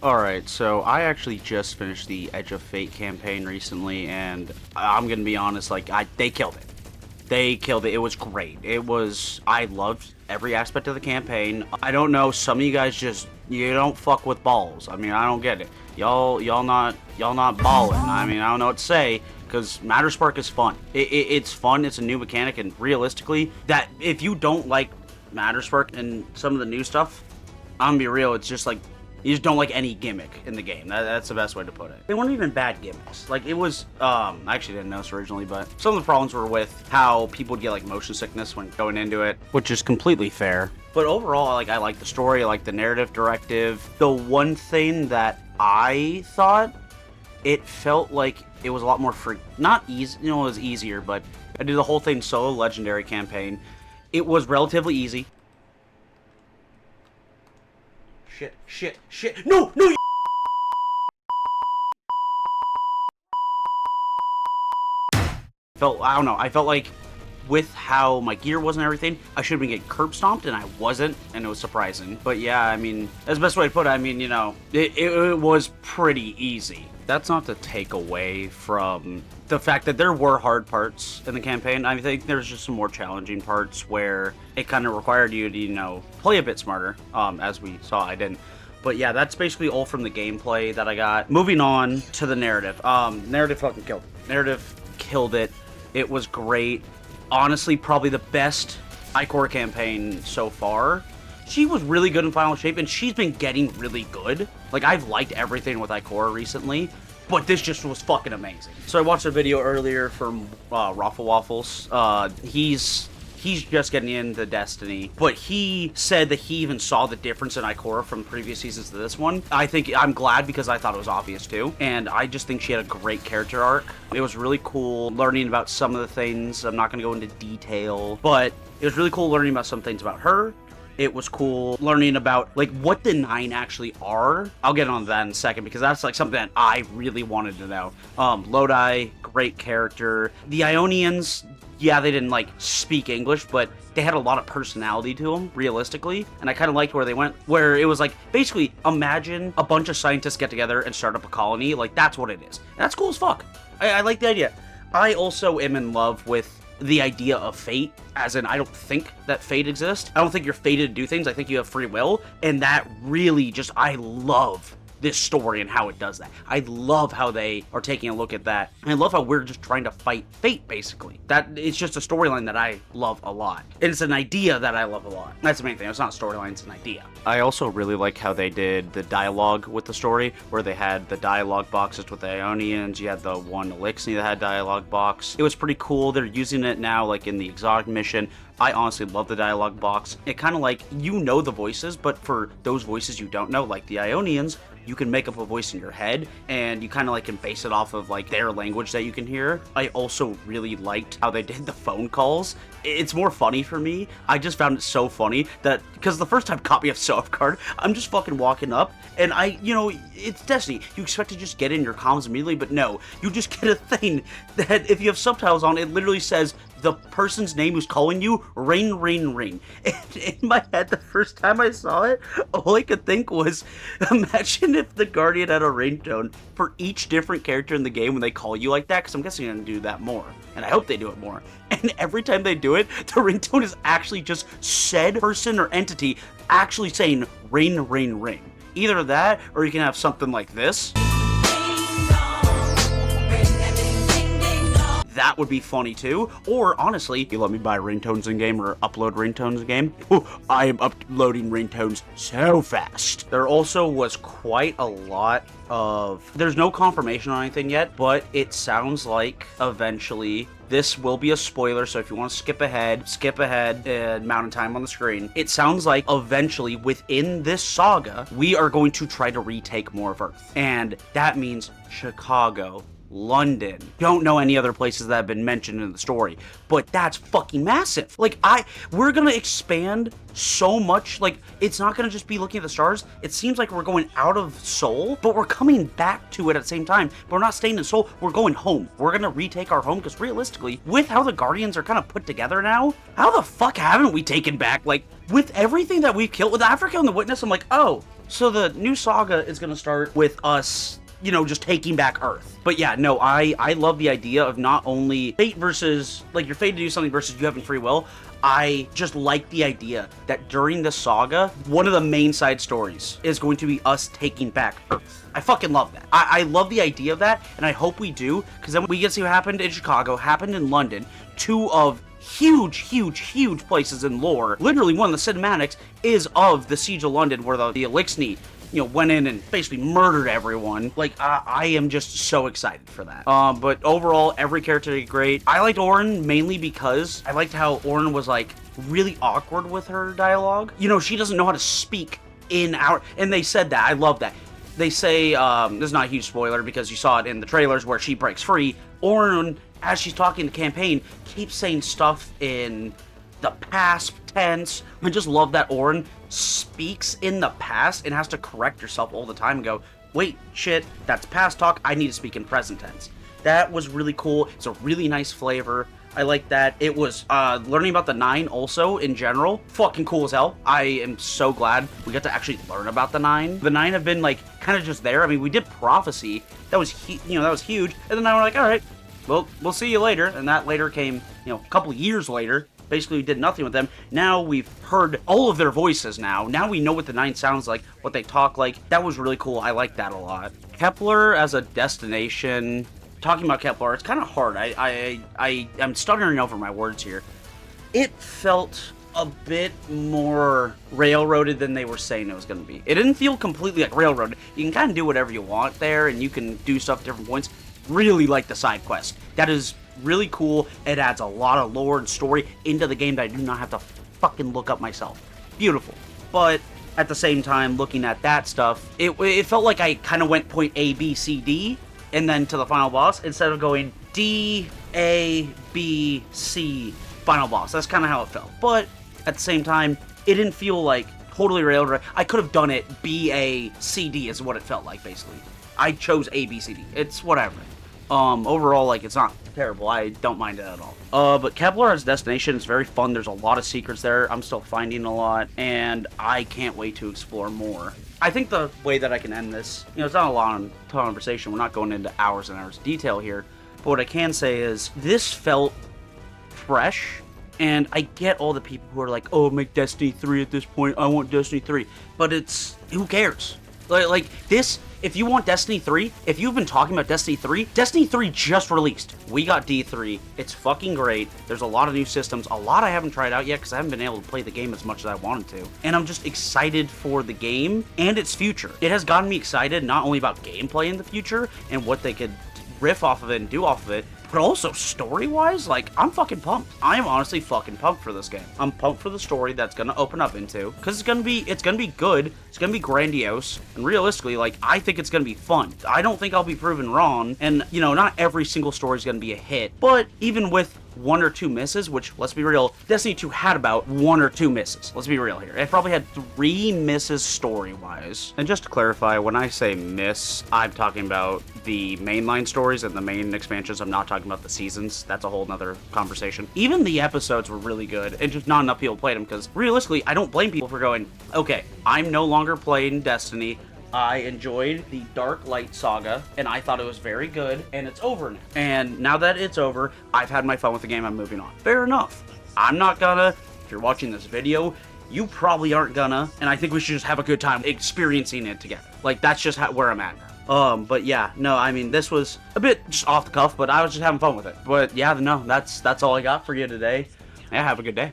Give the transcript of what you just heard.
Alright, so I actually just finished the Edge of Fate campaign recently, and I'm gonna be honest, like, they killed it. They killed it. It was great. I loved every aspect of the campaign. I don't know, some of you guys just, you don't fuck with balls. I mean, I don't get it. Y'all not balling. I mean, I don't know what to say, because Matter Spark is fun. It's fun, it's a new mechanic, and realistically, that if you don't like Matter Spark and some of the new stuff, I'm gonna be real, it's just like, you just don't like any gimmick in the game. That's the best way to put it. They weren't even bad gimmicks. Like, it was, I actually didn't know this originally, but some of the problems were with how people would get, like, motion sickness when going into it, which is completely fair. But overall, like, I like the story, I like the narrative directive. The one thing that I thought, it felt like it was a lot more not easy, you know, it was easier, but I did the whole thing solo legendary campaign. It was relatively easy. Shit. No! I felt like with how my gear was and everything, I should have been getting curb stomped, and I wasn't, and it was surprising. But yeah, I mean, that's the best way to put it. I mean, you know, it was pretty easy. That's not to take away from the fact that there were hard parts in the campaign. I think there's just some more challenging parts where it kind of required you to, you know, play a bit smarter, as we saw I didn't. But yeah, that's basically all from the gameplay that I got. Moving on to the narrative. Narrative fucking killed it. Narrative killed it. It was great. Honestly, probably the best Ikora campaign so far. She was really good in Final Shape, and she's been getting really good. Like, I've liked everything with Ikora recently, but this just was fucking amazing. So I watched a video earlier from Raffle Waffles. He's just getting into Destiny, but he said that he even saw the difference in Ikora from previous seasons to this one. I'm glad, because I thought it was obvious too, and I just think she had a great character arc. It was really cool learning about some of the things. I'm not going to go into detail, but it was really cool learning about some things about her. It was cool learning about, like, what the 9 actually are. I'll get on that in a second, because that's, like, something that I really wanted to know. Lodi, great character. The Ionians, yeah, they didn't, like, speak English, but they had a lot of personality to them, realistically. And I kind of liked where they went, where it was, like, basically, imagine a bunch of scientists get together and start up a colony. Like, that's what it is. And that's cool as fuck. I like the idea. I also am in love with the idea of fate, as in, I don't think that fate exists. I don't think you're fated to do things. I think you have free will, and that really just, I love this story and how it does that. I love how they are taking a look at that. I love how we're just trying to fight fate, basically. That it's just a storyline that I love a lot. And it's an idea that I love a lot. That's the main thing. It's not a storyline, it's an idea. I also really like how they did the dialogue with the story, where they had the dialogue boxes with the Ionians. You had the one Elixir that had dialogue box. It was pretty cool. They're using it now, like in the exotic mission. I honestly love the dialogue box. It kind of like, you know the voices, but for those voices you don't know, like the Ionians, you can make up a voice in your head, and you kind of like can base it off of like their language that you can hear. I also really liked how they did the phone calls. It's more funny for me. I just found it so funny that, because the first time caught me off guard, I'm just fucking walking up, and you know, it's Destiny. You expect to just get in your comms immediately, but no. You just get a thing that, if you have subtitles on, it literally says, the person's name who's calling you, ring, ring, ring. And in my head, the first time I saw it, all I could think was, imagine if the Guardian had a ringtone for each different character in the game when they call you like that, because I'm guessing they're going to do that more. And I hope they do it more. And every time they do it, the ringtone is actually just said person or entity actually saying, ring, ring, ring. Either that, or you can have something like this. That would be funny too. Or honestly, you let me buy ringtones in game or upload ringtones in game. Ooh, I am uploading ringtones so fast. There also was quite a lot of, there's no confirmation on anything yet, but it sounds like eventually, this will be a spoiler, so if you want to skip ahead and amount of time on the screen. It sounds like eventually within this saga, we are going to try to retake more of Earth. And that means Chicago, London. Don't know any other places that have been mentioned in the story, but that's fucking massive. Like, we're gonna expand so much. Like, it's not gonna just be looking at the stars. It seems like we're going out of Seoul, but we're coming back to it at the same time. But we're not staying in Seoul. We're going home. We're gonna retake our home, because realistically, with how the Guardians are kind of put together now, how the fuck haven't we taken back, like, with everything that we've killed with Africa and the Witness? I'm like, oh, So the new saga is going to start with us, you know, just taking back Earth. But yeah, no, I love the idea of not only fate versus, like, you're fated to do something versus you having free will. I just like the idea that during the saga, one of the main side stories is going to be us taking back Earth. I fucking love that. I love the idea of that, and I hope we do, because then we get to see what happened in Chicago, happened in London, two of huge places in lore. Literally, one of the cinematics is of the Siege of London, where the Elixni, you know, went in and basically murdered everyone. Like, I am just so excited for that. But overall, every character did great. I liked Auron mainly because I liked how Auron was, like, really awkward with her dialogue. You know, she doesn't know how to speak in our... And they said that. I love that. They say, this is not a huge spoiler because you saw it in the trailers where she breaks free. Auron, as she's talking to campaign, keeps saying stuff in the past tense. I just love that Auron speaks in the past and has to correct herself all the time and go, wait, shit, that's past talk, I need to speak in present tense. That was really cool. It's a really nice flavor. I like that. It was, learning about the 9 also, in general, fucking cool as hell. I am so glad we got to actually learn about the 9. The 9 have been, like, kind of just there. I mean, we did Prophecy. That was, that was huge. And then now we're like, all right, well, we'll see you later. And that later came, you know, a couple years later. Basically, we did nothing with them. Now we've heard all of their voices now. Now we know what the 9 sounds like, what they talk like. That was really cool. I like that a lot. Kepler as a destination. Talking about Kepler, it's kind of hard. I'm stuttering over my words here. It felt a bit more railroaded than they were saying it was going to be. It didn't feel completely like railroaded. You can kind of do whatever you want there, and you can do stuff at different points. Really like the side quest. That is really cool. It adds a lot of lore and story into the game that I do not have to fucking look up myself. Beautiful. But at the same time, looking at that stuff, it felt like I kind of went point A, B, C, D, and then to the final boss, instead of going D, A, B, C, final boss. That's kind of how it felt. But at the same time, it didn't feel like totally railroad. I could have done it B, A, C, D is what it felt like, basically. I chose A, B, C, D. It's whatever. Overall, like, it's not terrible. I don't mind it at all. But Kepler as a destination is very fun. There's a lot of secrets there. I'm still finding a lot, and I can't wait to explore more. I think the way that I can end this, you know, it's not a long conversation. We're not going into hours and hours of detail here. But what I can say is this felt fresh, and I get all the people who are like, oh, make Destiny 3 at this point. I want Destiny 3. But it's, who cares? Like this, if you want Destiny 3, if you've been talking about Destiny 3 just released. We got D3. It's fucking great. There's a lot of new systems. A lot I haven't tried out yet because I haven't been able to play the game as much as I wanted to. And I'm just excited for the game and its future. It has gotten me excited not only about gameplay in the future and what they could riff off of it and do off of it, but also story-wise, like, I'm fucking pumped. I am honestly fucking pumped for this game. I'm pumped for the story that's gonna open up into, because it's gonna be good, it's gonna be grandiose, and realistically, like, I think it's gonna be fun. I don't think I'll be proven wrong, and, you know, not every single story is gonna be a hit, but even with 1 or 2 misses, which, let's be real, Destiny 2 had about 1 or 2 misses. Let's be real here. It probably had 3 misses story-wise. And just to clarify, when I say miss, I'm talking about the mainline stories and the main expansions. I'm not talking about the seasons. That's a whole nother conversation. Even the episodes were really good, and just not enough people played them, because realistically, I don't blame people for going, okay, I'm no longer playing Destiny. I enjoyed the Dark Light Saga, and I thought it was very good, and it's over now. And now that it's over, I've had my fun with the game, I'm moving on. Fair enough. I'm not gonna. If you're watching this video, you probably aren't gonna, and I think we should just have a good time experiencing it together. Like, that's just where I'm at now. But yeah, no, I mean, this was a bit just off the cuff, but I was just having fun with it. But yeah, no, that's all I got for you today. Yeah, have a good day.